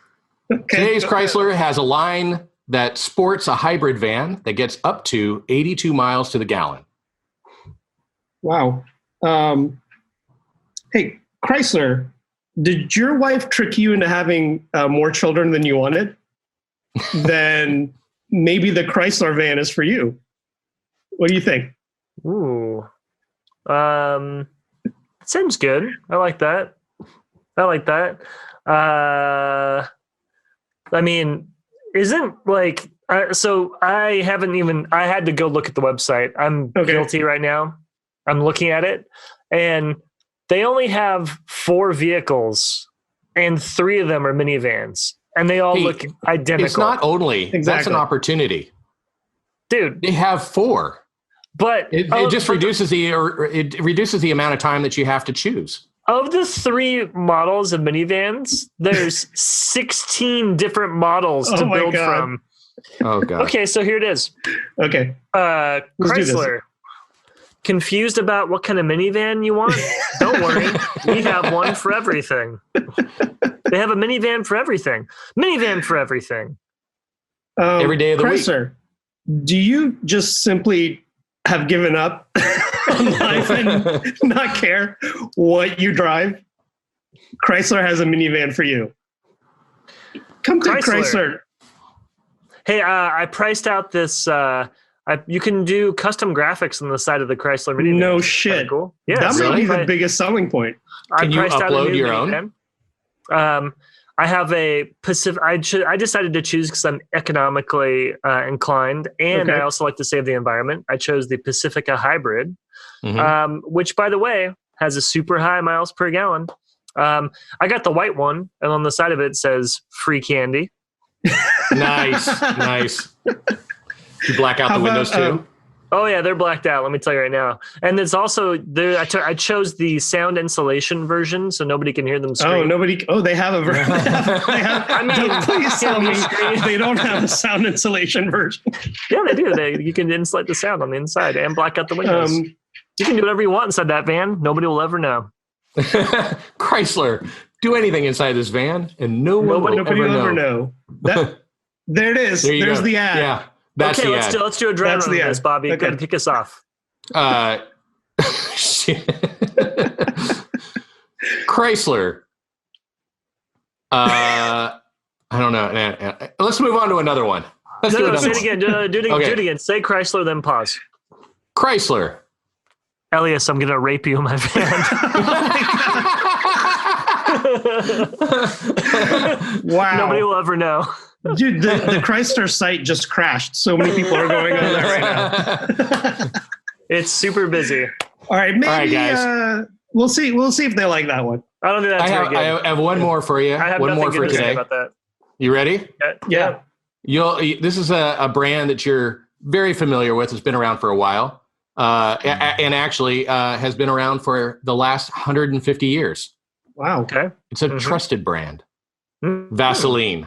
Okay. Today's Chrysler has a line that sports a hybrid van that gets up to 82 miles to the gallon. Wow. Hey, Chrysler, did your wife trick you into having more children than you wanted? Then maybe the Chrysler van is for you. What do you think? Ooh. Seems good. I like that. I mean, isn't like, so I had to go look at the website. I'm guilty right now. I'm looking at it and they only have 4 vehicles and 3 of them are minivans and they all look identical. It's not only, that's an opportunity. Dude. They have 4. But it just reduces the amount of time that you have to choose. Of the 3 models of minivans, there's 16 different models to build from. Oh god. Okay, so here it is. Okay. Chrysler. Confused about what kind of minivan you want? Don't worry. We have one for everything. They have a minivan for everything. Minivan for everything. Every day of the Chrysler, do you just simply have given up on life and not care what you drive? Chrysler has a minivan for you. Come to Chrysler. Hey, I priced out this. You can do custom graphics on the side of the Chrysler minivan. No shit. Cool. Yeah, that might be the biggest selling point. Can you upload your own? I have a Pacific. I decided to choose because I'm economically inclined, and I also like to save the environment. I chose the Pacifica Hybrid, which, by the way, has a super high miles per gallon. I got the white one, and on the side of it says "free candy." Nice. You black out How the windows about, too? Oh yeah, they're blacked out. Let me tell you right now. And it's also there. I chose the sound insulation version, so nobody can hear them scream. They have a version. I mean, Don't please tell me scream. they don't have a sound insulation version. Yeah, they do. You can insulate the sound on the inside and black out the windows. You can do whatever you want inside that van. Nobody will ever know. Chrysler, do anything inside this van, and nobody will ever know. There it is. There's go. the ad. Yeah, that's the ad. Let's do a dry run on this, Bobby. Okay. Go ahead and kick us off. Chrysler. I don't know. Let's move on to another one. No, say it again. Do it again. Say Chrysler, then pause. Chrysler. Elyas, I'm going to rape you in my van. Wow. Nobody will ever know. Dude, the Chrysler site just crashed. So many people are going on that right now. It's super busy. All right, maybe guys. We'll see if they like that one. I don't think that's very good. I have one more for you. I have one more nothing for good to say today. about that. You ready? Yeah. This is a brand that you're very familiar with. It's been around for a while, and actually has been around for the last 150 years. Wow. Okay. It's a trusted brand. Mm-hmm. Vaseline,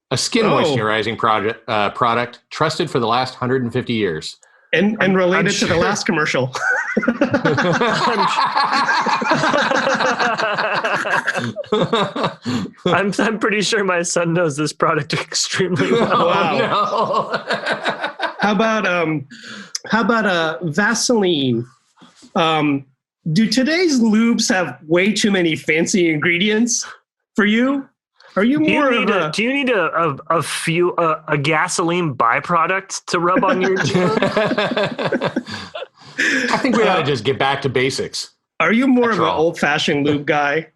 a skin moisturizing product trusted for the last 150 years. And related to the last commercial. I'm pretty sure my son knows this product extremely well. Wow. No. How about Vaseline? Do today's lubes have way too many fancy ingredients for you? Are you more do you need a gasoline byproduct to rub on your jeans? I think we ought to just get back to basics. Are you more of an old-fashioned lube guy?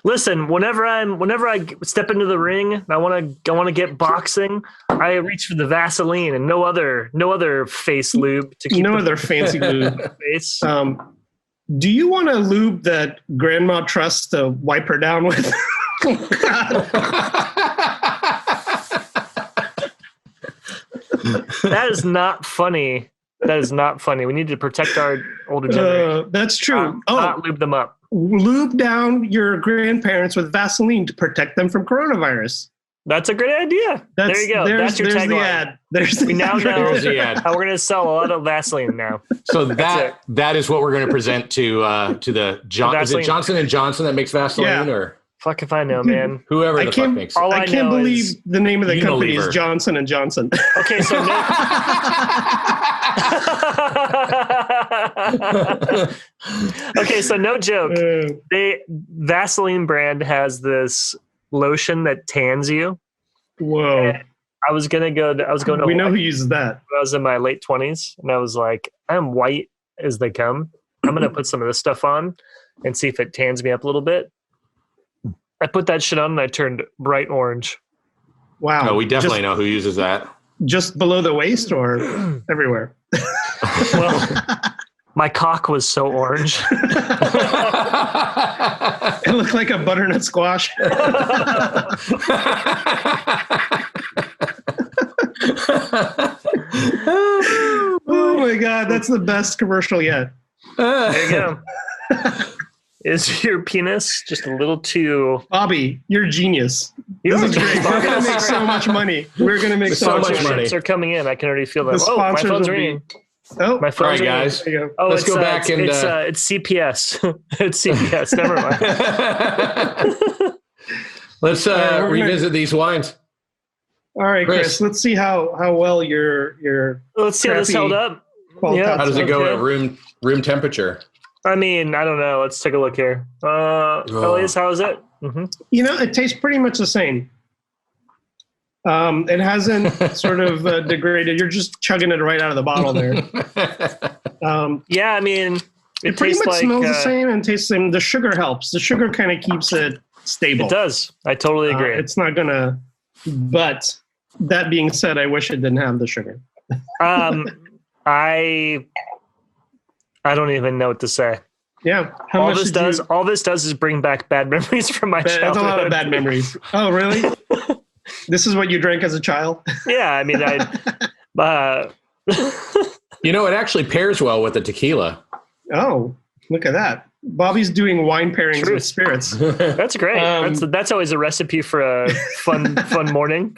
Listen, whenever I step into the ring, I want to get boxing. I reach for the Vaseline and no other face lube to keep other fancy lube. Face. Do you want a lube that grandma trusts to wipe her down with? That is not funny. We need to protect our older generation. That's true. Not lube them up. Lube down your grandparents with Vaseline to protect them from coronavirus. That's a great idea. There you go. That's your tagline. The ad. We now know the ad. how we're going to sell a lot of Vaseline now. So that is what we're going to present to the is it Johnson & Johnson that makes Vaseline or fuck if I know, man. Whoever the fuck makes it. I can't believe the name of the company is Johnson & Johnson. Okay, so no joke. Vaseline brand has this lotion that tans you. Whoa. And I was going to we know who uses that. I was in my late 20s and I was like, I'm white as they come. I'm going to put some of this stuff on and see if it tans me up a little bit. I put that shit on and I turned bright orange. Wow. No, we definitely know who uses that. Just below the waist or everywhere? Well, my cock was so orange. It looked like a butternut squash. Oh my God, that's the best commercial yet. There you go. Is your penis just a little too... Bobby, you're a genius. This is great. We're going to make so much money. We're going to make so much money. Sponsorships are coming in. I can already feel that. The sponsors my phone's will ringing. Oh, my phone's ringing. All right, guys. Oh, let's go back and... It's CPS. It's CPS. Never mind. Let's revisit these wines. All right, Chris. Let's see how well your let's see how this held up. Yeah. How does it go at room temperature? I mean, I don't know. Let's take a look here. Elyas, how is it? Mm-hmm. It tastes pretty much the same. It hasn't sort of degraded. You're just chugging it right out of the bottle there. Yeah, I mean, it pretty much smells the same and tastes the same. The sugar helps. The sugar kind of keeps it stable. It does. I totally agree. It's not going to... But that being said, I wish it didn't have the sugar. I don't even know what to say. Yeah. All this does is bring back bad memories from my childhood. That's a lot of bad memories. Oh, really? This is what you drank as a child? Yeah, I mean, You know, it actually pairs well with the tequila. Oh, look at that. Bobby's doing wine pairings with spirits. that's great. That's always a recipe for a fun morning.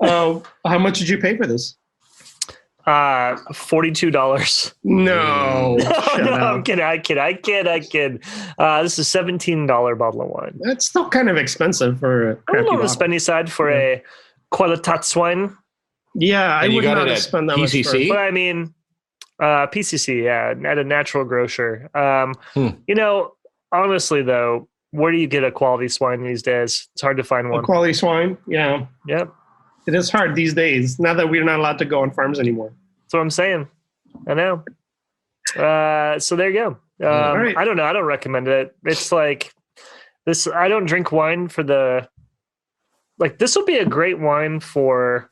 How much did you pay for this? $42. No. No, I'm kidding. I kid. This is $17 bottle of wine. That's still kind of expensive for a I'm crappy on the bottle. spendy side for a Qualitätswein. Yeah, I And you would got not it have at spent that much for PCC? But I mean, PCC, yeah, at a natural grocer. You know, honestly though, where do you get a quality swine these days? It's hard to find a one. quality swine. Yeah, Yep, it is hard these days. Now that we're not allowed to go on farms anymore. that's what I'm saying. I know. So there you go. All right. I don't know. I don't recommend it. It's like this. I don't drink wine for the. Like this will be a great wine for.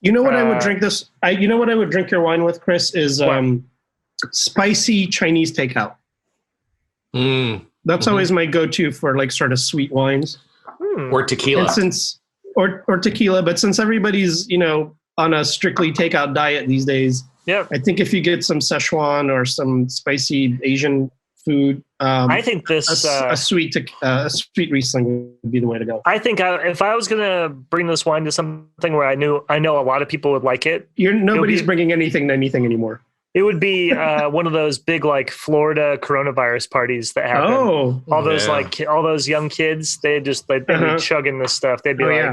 You know what I would drink this? You know what I would drink your wine with, Chris? Is spicy Chinese takeout. That's always my go-to for like sort of sweet wines. Or tequila. And since or tequila, but since everybody's on a strictly takeout diet these days, I think if you get some Szechuan or some spicy Asian food, I think this a sweet Riesling would be the way to go. I think if I was gonna bring this wine to something where I know a lot of people would like it, Nobody's bringing anything to anything anymore. it would be one of those big like Florida coronavirus parties that happen. Oh, all those young kids, they'd be chugging this stuff. They'd be I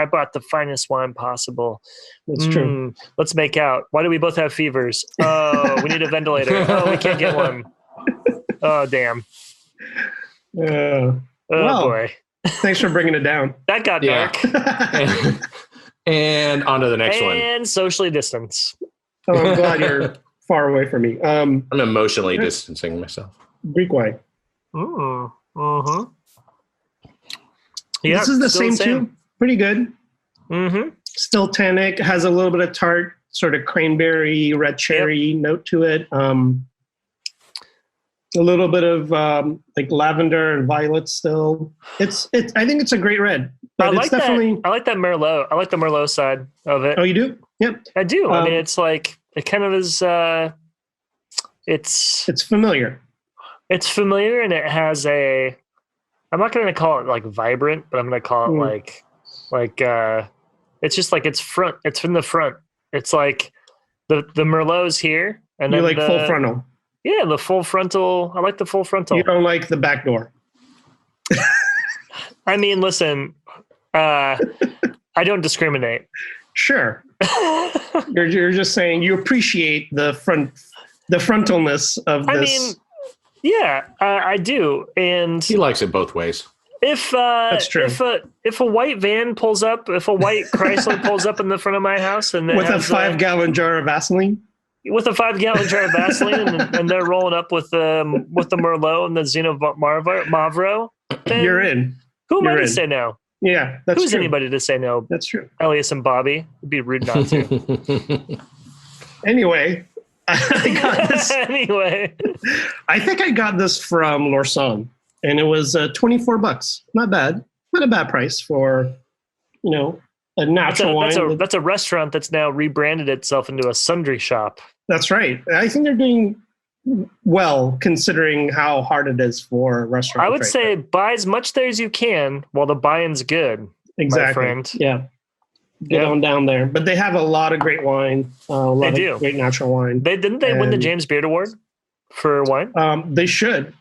bought the finest wine possible. That's true. Let's make out. Why do we both have fevers? Oh, we need a ventilator. Oh, we can't get one. Oh, damn. Boy. Thanks for bringing it down. That got dark. And on to the next one. And socially distance. Oh, I'm glad you're far away from me. I'm emotionally distancing myself. Greek wine. Mm-hmm. Yeah, this is the same too. Pretty good. Mm-hmm. Still tannic. Has a little bit of tart, sort of cranberry, red cherry note to it. A little bit of like lavender and violet still. It's. I think it's a great red. But I like that Merlot. I like the Merlot side of it. Oh, you do? Yep. I do. I mean, it's like it kind of is. It's familiar. It's familiar, and it has a. I'm not going to call it like vibrant, but I'm going to call it like. It's just like it's front. It's from the front. It's like the Merlot's here, and you then like full frontal. Yeah, the full frontal. I like the full frontal. You don't like the back door. I mean, listen, I don't discriminate. Sure. You're just saying you appreciate the frontalness of this. I mean, yeah, I do. And he likes it both ways. If that's true. If a white van pulls up, if a white Chrysler pulls up in the front of my house and with a 5-gallon jar of Vaseline. With a 5-gallon jar of Vaseline, and they're rolling up with the Merlot and the Zeno Mavro, you're in. Who am I to say no? Yeah, that's Who's true. anybody to say no? That's true. Elyas and Bobby. It'd be rude not to. Anyway, I got this. I think I got this from Lorson, and it was $24. Not bad. Not a bad price for, a natural wine. That's a restaurant that's now rebranded itself into a sundry shop. That's right. I think they're doing well considering how hard it is for a restaurant. I would say buy as much there as you can while the buying's good. Exactly. My friend. Yeah. Get on down there. But they have a lot of great wine. They do. Great natural wine. Didn't they win the James Beard Award for wine? They should.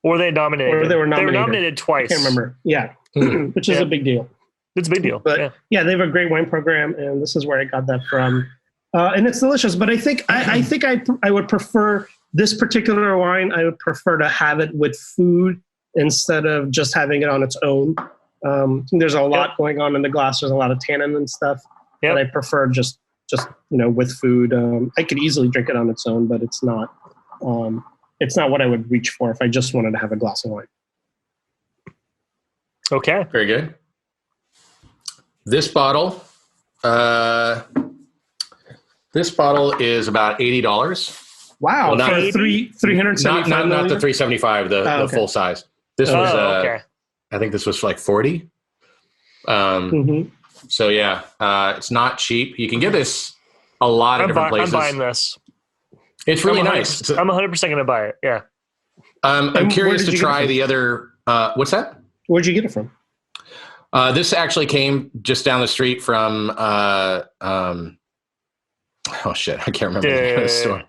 Or they nominated. Or they were nominated. They were nominated twice. I can't remember. Yeah. Which is a big deal. It's a big deal. But they have a great wine program, and this is where I got that from. And it's delicious. But I think I would prefer this particular wine. I would prefer to have it with food instead of just having it on its own. There's a lot going on in the glass. There's a lot of tannin and stuff. But I prefer just with food. I could easily drink it on its own, but it's not what I would reach for if I just wanted to have a glass of wine. Okay. Very good. This bottle is about $80. Wow. Well, for 375 not the 375, the full size. This was I think this was like 40. So yeah, it's not cheap. You can get this a lot of different places. I'm buying this. It's really nice. I'm 100% going to buy it. Yeah. I'm curious to try the other. What's that? Where'd you get it from? This actually came just down the street from. Oh shit! I can't remember the name of the store.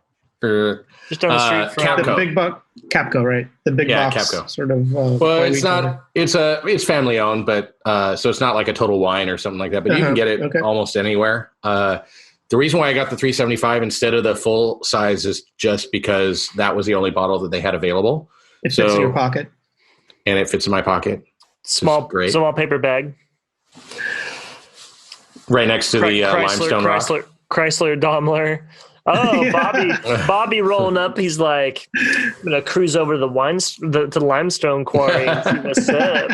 Just down the street from Capco. The big box, Capco, right? The big box, Capco. sort of. Well, it's not. It's family owned, but so it's not like a Total Wine or something like that. But you can get it almost anywhere. The reason why I got the 375 instead of the full size is just because that was the only bottle that they had available. It fits in your pocket, and it fits in my pocket. Small paper bag, right next to the limestone rock. Chrysler Daimler. Oh, Bobby rolling up. He's like, I'm gonna cruise over to the limestone quarry and see what's up.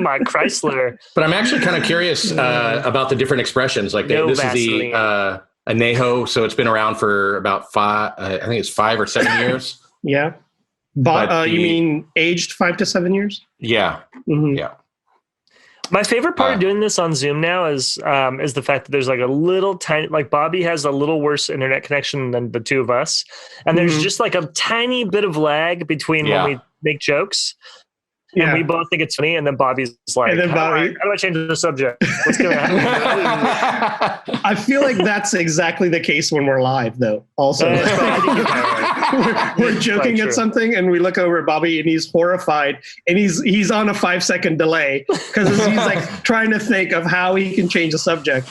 My Chrysler. But I'm actually kind of curious about the different expressions. Like this is the Añejo, so it's been around for about 5 or 7 years. Yeah. You mean aged 5 to 7 years? Yeah. Mm-hmm. Yeah. My favorite part of doing this on Zoom now is the fact that there's like a little tiny, like Bobby has a little worse internet connection than the two of us. And there's just like a tiny bit of lag between when we make jokes. And we both think it's funny. And then Bobby's like, how do I change the subject? What's going to happen? I feel like that's exactly the case when we're live, though. Also, we're joking at something and we look over at Bobby and he's horrified and he's on a 5-second delay because he's like trying to think of how he can change the subject.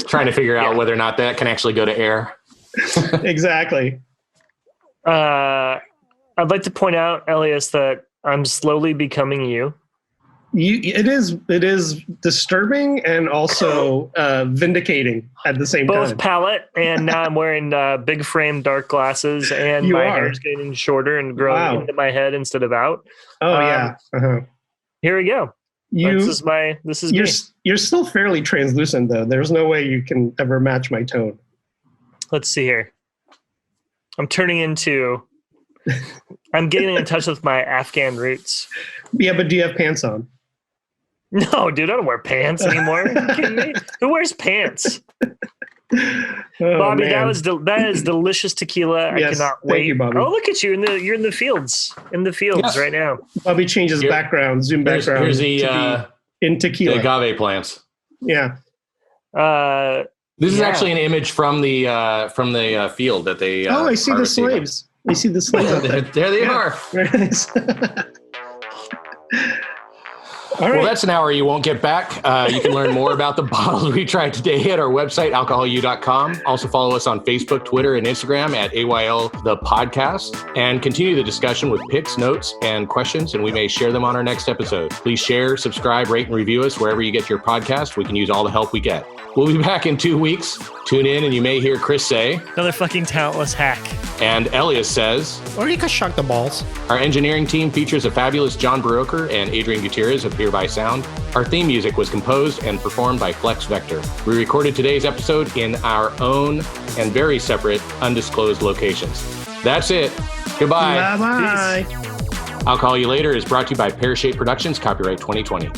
Trying to figure out whether or not that can actually go to air. Exactly. I'd like to point out, Elyas, that I'm slowly becoming you. It is disturbing and also vindicating at the same time. Both palette, and now I'm wearing big frame dark glasses, and my hair is getting shorter and growing into my head instead of out. Oh yeah. Here we go. This is you're still fairly translucent though. There's no way you can ever match my tone. Let's see here. I'm turning into. I'm getting in touch with my Afghan roots. Yeah, but do you have pants on? No, dude, I don't wear pants anymore. Are you kidding me? Who wears pants? Bobby, man. that is delicious tequila. Yes, I cannot wait. Thank you, Bobby. Oh, look at you! You're in the fields. Right now. Bobby changes background, Zoom background. Here's the in tequila. The agave plants. Yeah. This is actually an image from the field that they. I see the slaves. I see the slaves out there. There they are. Very nice. All right. Well, that's an hour you won't get back. You can learn more about the bottles we tried today at our website, alcoholu.com. Also follow us on Facebook, Twitter, and Instagram at AYL The Podcast, and continue the discussion with pics, notes, and questions, and we may share them on our next episode. Please share, subscribe, rate, and review us wherever you get your podcast. We can use all the help we get. We'll be back in 2 weeks. Tune in and you may hear Chris say... Another fucking talentless hack. And Elyas says... Or you can shuck the balls. Our engineering team features a fabulous John Baroker and Adrian Gutierrez of Beer by Sound. Our theme music was composed and performed by Flex Vector. We recorded today's episode in our own and very separate, undisclosed locations. That's it. Goodbye. Bye-bye. Peace. I'll Call You Later is brought to you by Pear Shape Productions, copyright 2020.